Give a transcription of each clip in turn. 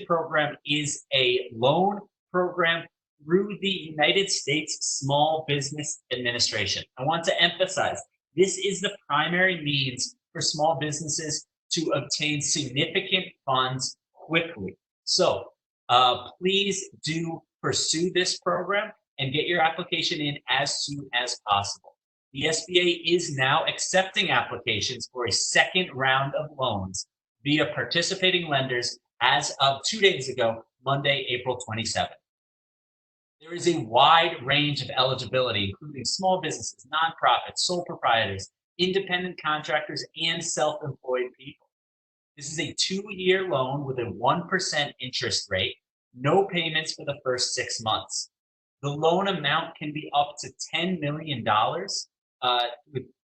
program is a loan program through the United States Small Business Administration. I want to emphasize, this is the primary means for small businesses to obtain significant funds quickly. So please do pursue this program and get your application in as soon as possible. The SBA is now accepting applications for a second round of loans via participating lenders as of 2 days ago, Monday, April 27th. There is a wide range of eligibility, including small businesses, nonprofits, sole proprietors, independent contractors, and self-employed people. This is a 2-year loan with a 1% interest rate, no payments for the first 6 months. The loan amount can be up to $10 million.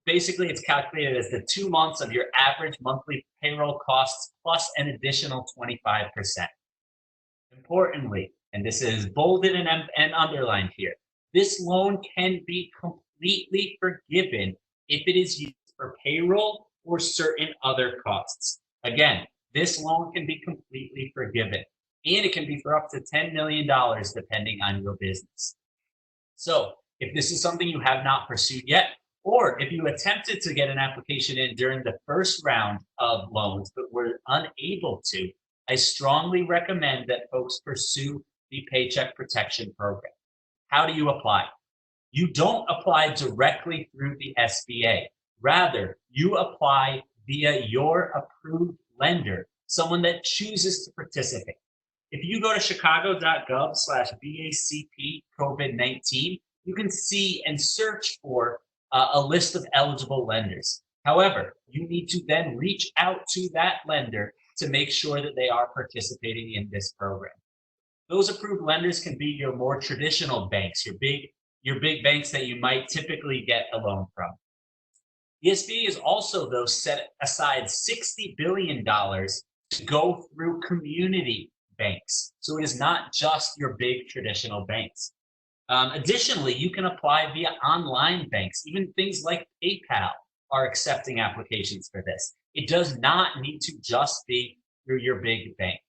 Basically, it's calculated as the 2 months of your average monthly payroll costs plus an additional 25%. Importantly, and this is bolded and underlined here, this loan can be completely forgiven if it is used for payroll or certain other costs. Again, this loan can be completely forgiven, and it can be for up to $10 million depending on your business. So if this is something you have not pursued yet, or if you attempted to get an application in during the first round of loans but were unable to, I strongly recommend that folks pursue the Paycheck Protection Program. How do you apply? You don't apply directly through the SBA. Rather, you apply via your approved lender, someone that chooses to participate. If you go to chicago.gov/BACP COVID-19, you can see and search for a list of eligible lenders. However, you need to then reach out to that lender to make sure that they are participating in this program. Those approved lenders can be your more traditional banks, your big banks that you might typically get a loan from. The SBA is also, though, set aside $60 billion to go through community banks. So it is not just your big traditional banks. Additionally, you can apply via online banks. Even things like PayPal are accepting applications for this. It does not need to just be through your big bank.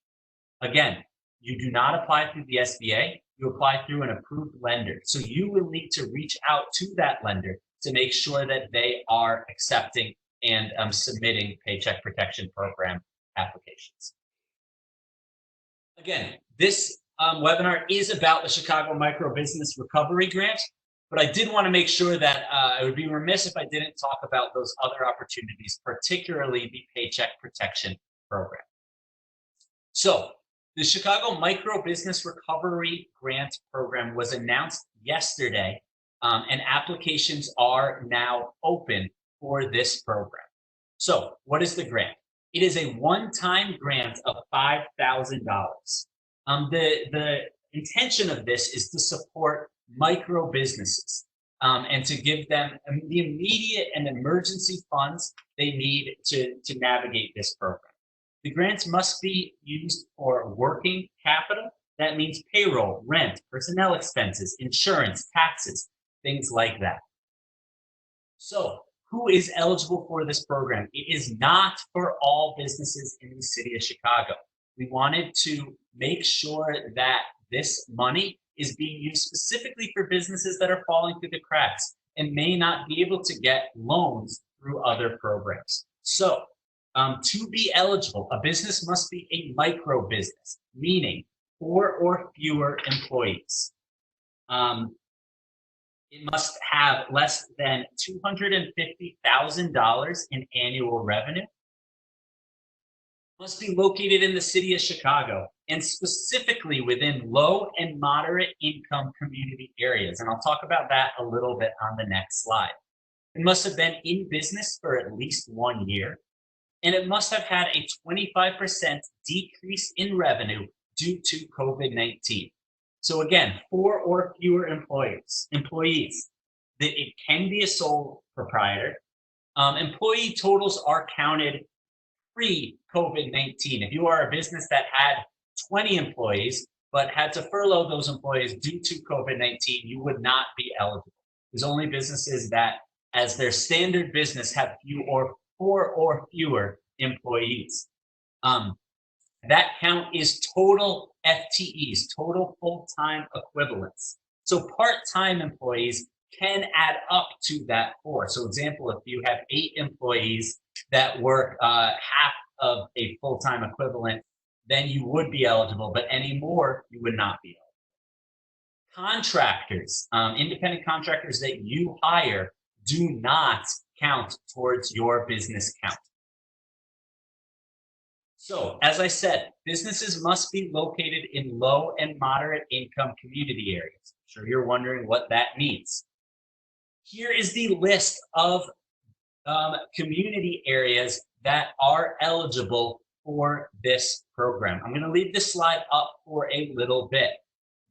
Again, you do not apply through the SBA, you apply through an approved lender. So you will need to reach out to that lender to make sure that they are accepting and submitting Paycheck Protection Program applications. Again, this webinar is about the Chicago Microbusiness Recovery Grant, but I did want to make sure that I would be remiss if I didn't talk about those other opportunities, particularly the Paycheck Protection Program. So the Chicago Microbusiness Recovery Grant Program was announced yesterday, and applications are now open for this program. So what is the grant? It is a one-time grant of $5,000. The intention of this is to support micro businesses and to give them the immediate and emergency funds they need to navigate this program. The grants must be used for working capital. That means payroll, rent, personnel expenses, insurance, taxes, things like that. So who is eligible for this program? It is not for all businesses in the city of Chicago. We wanted to make sure that this money is being used specifically for businesses that are falling through the cracks and may not be able to get loans through other programs. So to be eligible, a business must be a micro business, meaning 4 or fewer employees. It must have less than $250,000 in annual revenue. Must be located in the city of Chicago and specifically within low and moderate income community areas. And I'll talk about that a little bit on the next slide. It must have been in business for at least 1 year. And it must have had a 25% decrease in revenue due to COVID-19. So again, 4 or fewer employees. It can be a sole proprietor. Employee totals are counted pre-COVID-19. If you are a business that had 20 employees but had to furlough those employees due to COVID-19, you would not be eligible. There's only businesses that, as their standard business, have 4 or fewer employees. That count is total FTEs, total full-time equivalents. So part-time employees can add up to that 4. So example, if you have 8 employees that work half of a full-time equivalent, then you would be eligible, but any more, you would not be eligible. Contractors, independent contractors that you hire do not count towards your business count. So, as I said, businesses must be located in low and moderate income community areas. I'm sure you're wondering what that means. Here is the list of community areas that are eligible for this program. I'm going to leave this slide up for a little bit.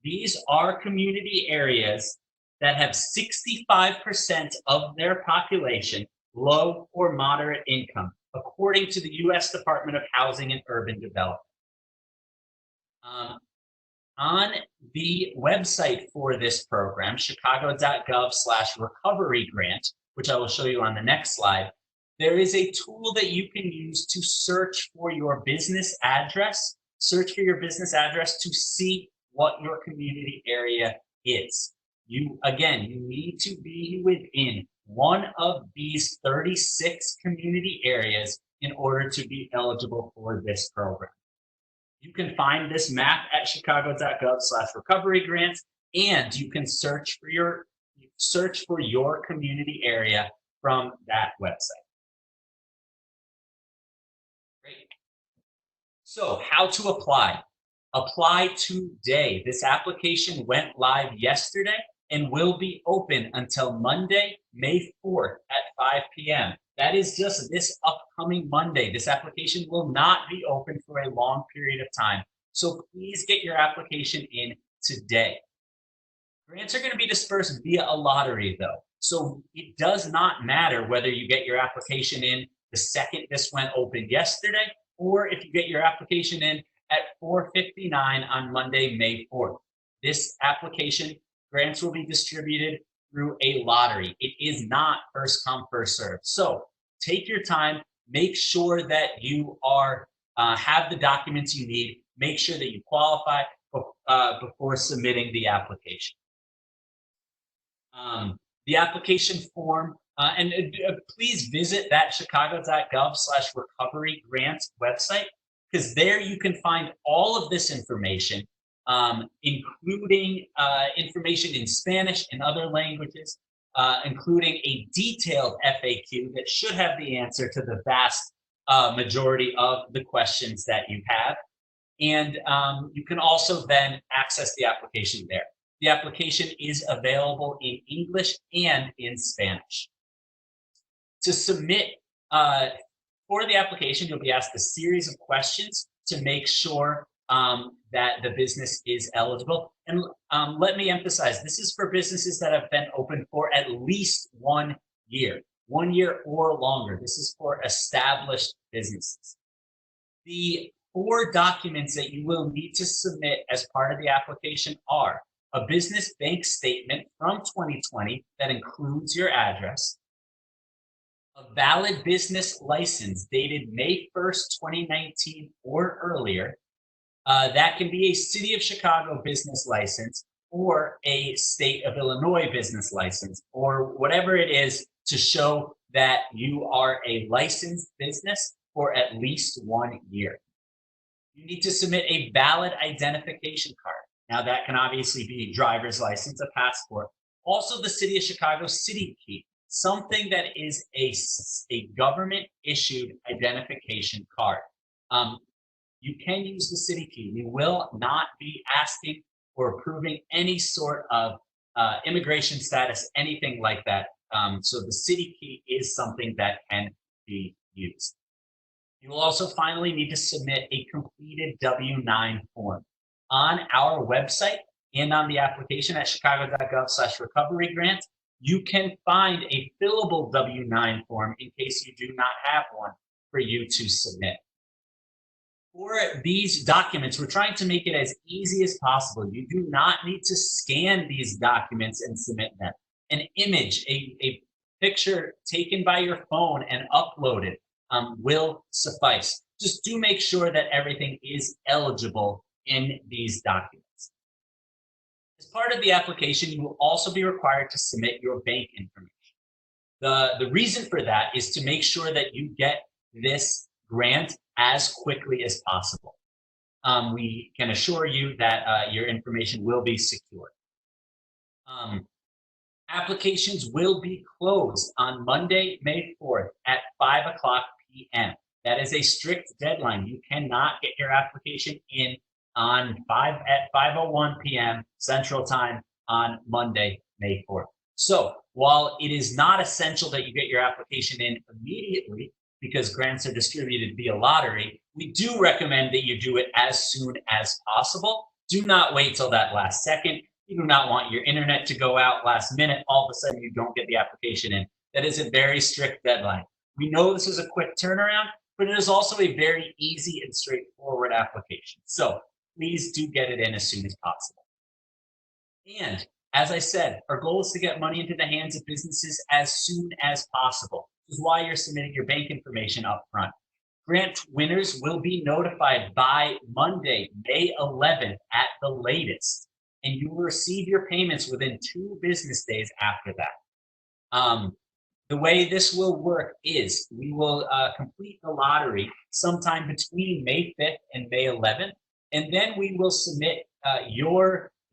These are community areas that have 65% of their population low or moderate income, according to the U.S. Department of Housing and Urban Development. On the website for this program, chicago.gov/recovery grant, which I will show you on the next slide, there is a tool that you can use to search for your business address. Search for your business address to see what your community area is. You need to be within one of these 36 community areas in order to be eligible for this program. You can find this map at chicago.gov/recovery grants, and you can search for your community area from that website. Great. So how to apply? Apply today. This application went live yesterday and will be open until Monday, May 4th at 5 p.m. That is just this upcoming Monday. This application will not be open for a long period of time. So please get your application in today. Grants are going to be dispersed via a lottery though. So it does not matter whether you get your application in the second this went open yesterday, or if you get your application in at 4:59 on Monday, May 4th. This application, grants will be distributed through a lottery. It is not first come, first serve. So take your time, make sure that you are have the documents you need, make sure that you qualify before submitting the application. The application form, and please visit that chicago.gov/recovery grants website, because there you can find all of this information, including information in Spanish and other languages, including a detailed FAQ that should have the answer to the vast majority of the questions that you have. And you can also then access the application there. The application is available in English and in Spanish. To submit for the application, you'll be asked a series of questions to make sure that the business is eligible. And let me emphasize, this is for businesses that have been open for at least 1 year or longer. This is for established businesses. The 4 documents that you will need to submit as part of the application are a business bank statement from 2020 that includes your address, a valid business license dated May 1st, 2019 or earlier. That can be a City of Chicago business license or a State of Illinois business license, or whatever it is to show that you are a licensed business for at least 1 year. You need to submit a valid identification card. Now that can obviously be a driver's license, a passport, also the City of Chicago city key, something that is a government issued identification card. You can use the city key. You will not be asking or approving any sort of immigration status, anything like that. So the city key is something that can be used. You will also finally need to submit a completed W-9 form. On our website and on the application at chicago.gov/recovery grant, you can find a fillable W-9 form in case you do not have one for you to submit. For these documents, we're trying to make it as easy as possible. You do not need to scan these documents and submit them. An image, a picture taken by your phone and uploaded will suffice. just do make sure that everything is eligible in these documents. As part of the application, you will also be required to submit your bank information. The reason for that is to make sure that you get this grant as quickly as possible. We can assure you that your information will be secure. Applications will be closed on Monday, May 4th at 5 o'clock p.m. That is a strict deadline. You cannot get your application in at 5:01 p.m. Central Time on Monday, May 4th. So while it is not essential that you get your application in immediately because grants are distributed via lottery, we do recommend that you do it as soon as possible. Do not wait till that last second. You do not want your internet to go out last minute. All of a sudden, you don't get the application in. That is a very strict deadline. We know this is a quick turnaround, but it is also a very easy and straightforward application. So please do get it in as soon as possible. And as I said, our goal is to get money into the hands of businesses as soon as possible. This is why you're submitting your bank information up front. Grant winners will be notified by Monday, May 11th at the latest, and you will receive your payments within 2 business days after that. The way this will work is we will complete the lottery sometime between May 5th and May 11th, and then we will submit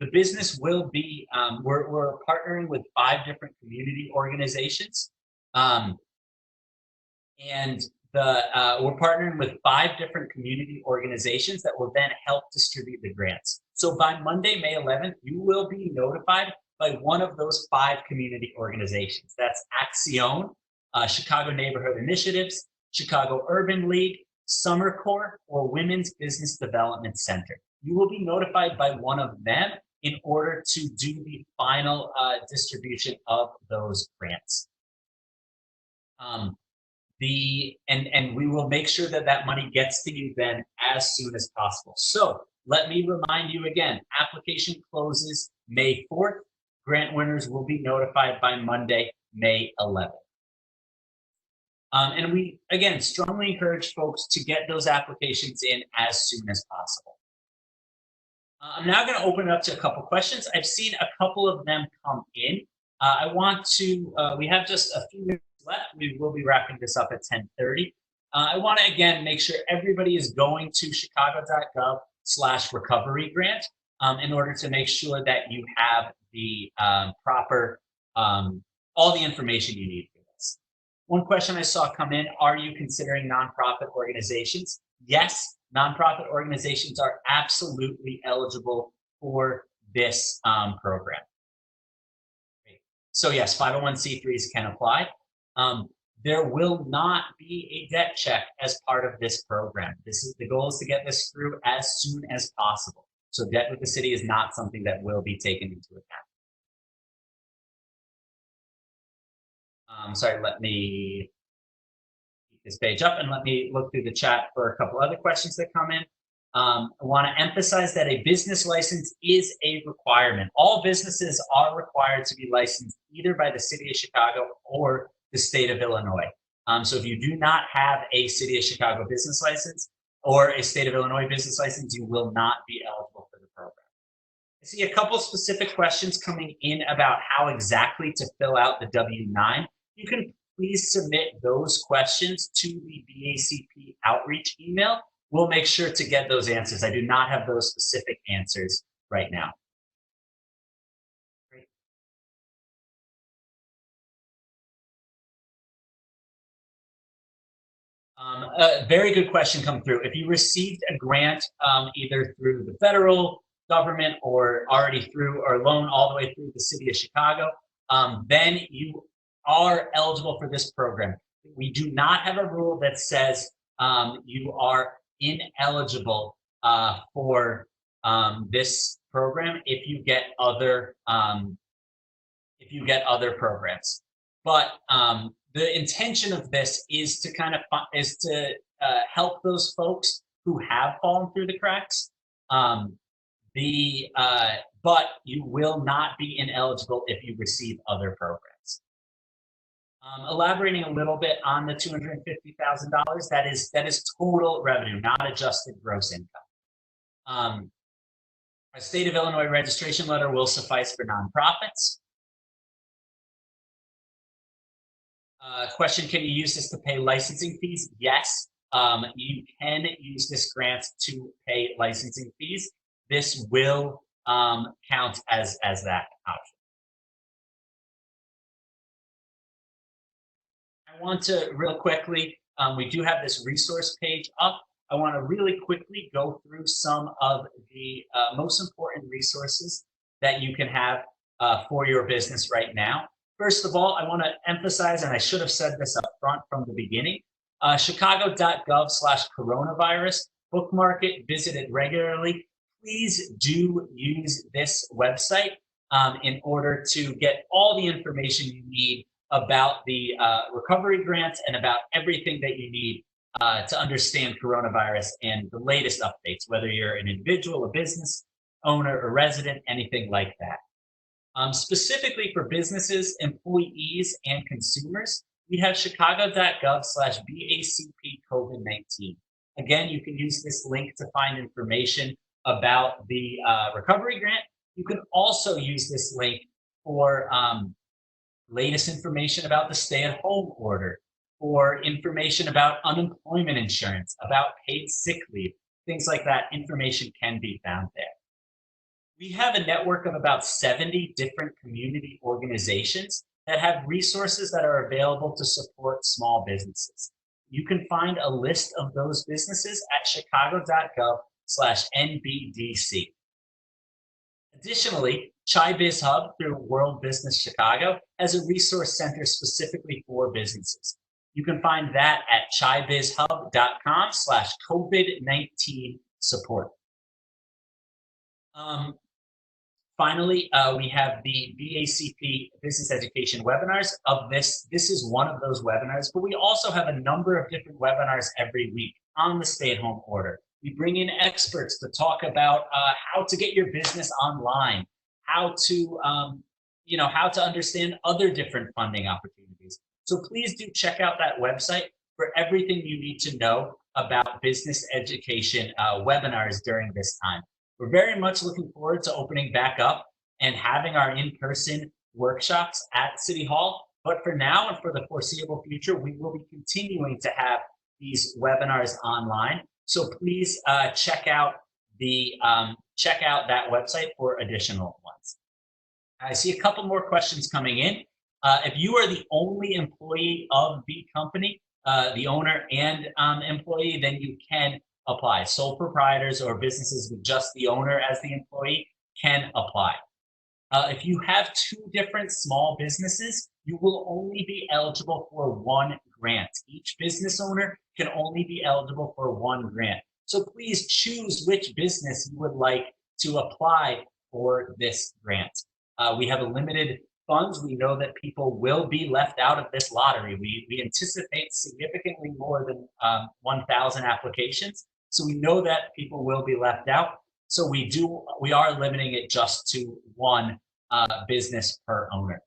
the business will be, we're partnering with 5 different community organizations. We're partnering with 5 different community organizations that will then help distribute the grants. So by Monday, May 11th, you will be notified by one of those 5 community organizations. That's Axion, Chicago Neighborhood Initiatives, Chicago Urban League, Summer Corps, or Women's Business Development Center. You will be notified by one of them in order to do the final distribution of those grants. And we will make sure that that money gets to you then as soon as possible. So let me remind you again, application closes May 4th. Grant winners will be notified by Monday, May 11th. And we, again, strongly encourage folks to get those applications in as soon as possible. I'm now going to open it up to a couple questions. I've seen a couple of them come in. I want to, we have just a few minutes left. We will be wrapping this up at 10:30. I want to, again, make sure everybody is going to chicago.gov/recovery grant in order to make sure that you have the proper, all the information you need for this. One question I saw come in, are you considering nonprofit organizations? Yes, nonprofit organizations are absolutely eligible for this program. So yes, 501c3s can apply. There will not be a debt check as part of this program. The goal is to get this through as soon as possible. So debt with the city is not something that will be taken into account. Sorry, let me keep this page up and let me look through the chat for a couple other questions that come in. I want to emphasize that a business license is a requirement. All businesses are required to be licensed either by the City of Chicago or the state of Illinois. So if you do not have a City of Chicago business license or a state of Illinois business license, you will not be eligible for the program. I see a couple specific questions coming in about how exactly to fill out the W-9. You can please submit those questions to the BACP outreach email. We'll make sure to get those answers. I do not have those specific answers right now. Great. A very good question come through. If you received a grant either through the federal government or already through or loan all the way through the City of Chicago, then you are eligible for this program. We do not have a rule that says you are ineligible for this program if you get other programs. But the intention of this is to help those folks who have fallen through the cracks. But you will not be ineligible if you receive other programs. Elaborating a little bit on the $250,000, that is total revenue, not adjusted gross income. A state of Illinois registration letter will suffice for nonprofits. Question, can you use this to pay licensing fees? Yes, you can use this grant to pay licensing fees. This will count as that option. I want to real quickly, we do have this resource page up. I want to really quickly go through some of the most important resources that you can have for your business right now. First of all, I want to emphasize, and I should have said this up front from the beginning, chicago.gov/coronavirus, bookmark it, visit it regularly. Please do use this website in order to get all the information you need about the recovery grants and about everything that you need to understand coronavirus and the latest updates, whether you're an individual, a business owner, a resident, anything like that. Specifically for businesses, employees, and consumers, we have chicago.gov/BACP COVID-19. Again, you can use this link to find information about the recovery grant. You can also use this link for latest information about the stay-at-home order, or information about unemployment insurance, about paid sick leave, things like that. Information can be found there. We have a network of about 70 different community organizations that have resources that are available to support small businesses. You can find a list of those businesses at chicago.gov/NBDC. Additionally, ChiBiz Hub through World Business Chicago has a resource center specifically for businesses. You can find that at chibizhub.com/COVID-19 support. Finally, we have the BACP Business Education webinars. This is one of those webinars, but we also have a number of different webinars every week on the stay-at-home order. We bring in experts to talk about how to get your business online, how to understand other different funding opportunities. So please do check out that website for everything you need to know about business education webinars during this time. We're very much looking forward to opening back up and having our in-person workshops at City Hall. But for now and for the foreseeable future, we will be continuing to have these webinars online. So please check out that website for additional ones. I see a couple more questions coming in. If you are the only employee of the company, the owner and employee, then you can apply. Sole proprietors or businesses with just the owner as the employee can apply. If you have two different small businesses, you will only be eligible for one grant. Each business owner can only be eligible for one grant. So please choose which business you would like to apply for this grant. We have a limited funds. We know that people will be left out of this lottery. We anticipate significantly more than 1,000 applications. So we know that people will be left out. So we are limiting it just to one business per owner.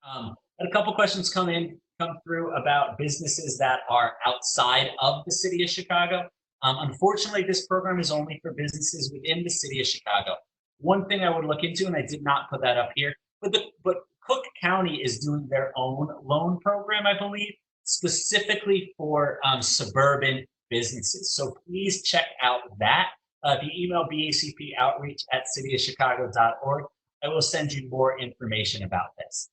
A couple questions come through about businesses that are outside of the city of Chicago. Unfortunately, this program is only for businesses within the city of Chicago. One thing I would look into, and I did not put that up here, but Cook County is doing their own loan program, I believe, specifically for suburban businesses. So please check out that. If you email bacpoutreach@cityofchicago.org, I will send you more information about this.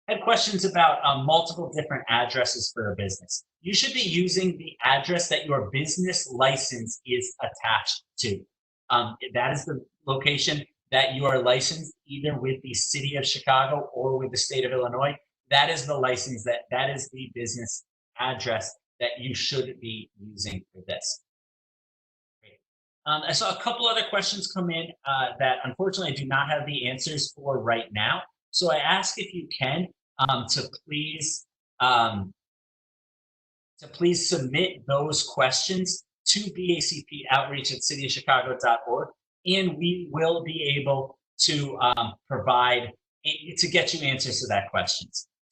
I have questions about multiple different addresses for a business. You should be using the address that your business license is attached to. That is the location that you are licensed either with the city of Chicago or with the state of Illinois. That is the license, that is the business address that you should be using for this. I saw a couple other questions come in that unfortunately I do not have the answers for right now. So I ask if you can to please submit those questions to bacpoutreach@cityofchicago.org, and we will be able to get you answers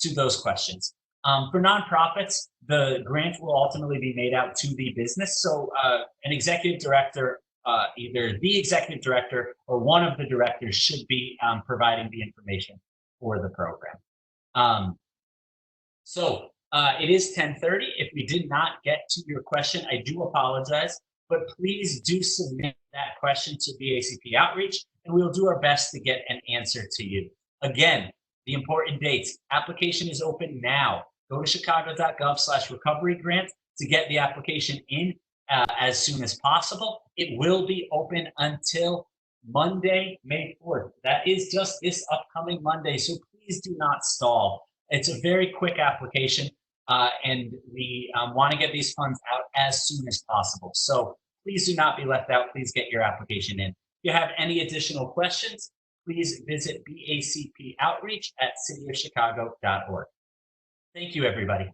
to those questions. For nonprofits, the grant will ultimately be made out to the business. So an executive director, either the executive director or one of the directors should be providing the information for the program. It is 10:30. If we did not get to your question, I do apologize, but please do submit that question to BACP Outreach, and we'll do our best to get an answer to you. Again, the important dates. Application is open now. Go to chicago.gov/recovery grant to get the application in as soon as possible. It will be open until Monday, May 4th. That is just this upcoming Monday, so please do not stall. It's a very quick application, and we want to get these funds out as soon as possible. So please do not be left out. Please get your application in. If you have any additional questions, please visit BACP Outreach at cityofchicago.org. Thank you, everybody.